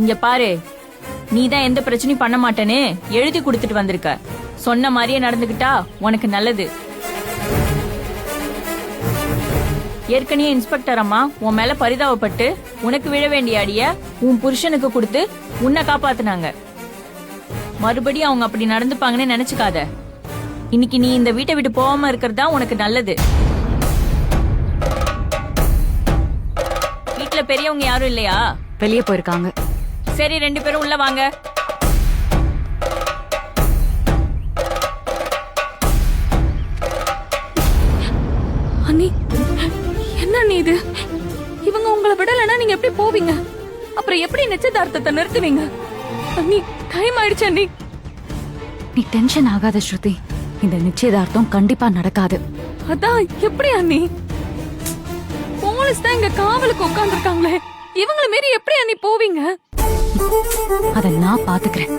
இங்க பாரு, நீ தான் எந்த பிரச்சனையும் பண்ண மாட்டேன்னு எழுதி கொடுத்துட்டு வந்திருக்க. சொன்ன மாதிரியே நடந்துகிட்டா உனக்கு நல்லது. ஏற்கனவே இன்ஸ்பெக்டர் அம்மா உன் மேல பரிதாபப்பட்டு உனக்கு விழ வேண்டிய அடிய உன் புருஷனுக்கு கொடுத்து உன்னை காப்பாத்துனாங்க. மறுபடியும் அவங்க அப்படி நடந்துப்பாங்கன்னு நினைச்சுக்காத. இன்னைக்கு நீ இந்த வீட்டை விட்டு போகாம இருக்கிறதா உனக்கு நல்லது. வீட்டுல பெரியவங்க யாரும் இல்லையா? வெளியே போயிருக்காங்க. சரி, 2 பேரும் உள்ள வாங்க. அண்ணி, என்ன நீ இது? இவங்க உங்களை விடலன்னா நீங்க எப்படி போவீங்க? அப்புறம் எப்படி நிச்சயதார்த்தத்தை நிறுத்துவீங்க? அண்ணி, டைம் ஆயிடுச்சு அண்ணி. நீ டென்ஷன் ஆகாத ஸ்ருதி. இந்த நிச்சயதார்த்தம் கண்டிப்பா நடக்காது. அதான் எப்படி அண்ணி? போலீஸ் தான் இங்க காவலுக்கு உட்கார்ந்துருக்காங்களே, இவங்கள மீறி எப்படி அண்ணி போவீங்க? அத நான் பாத்துக்கிறேன்.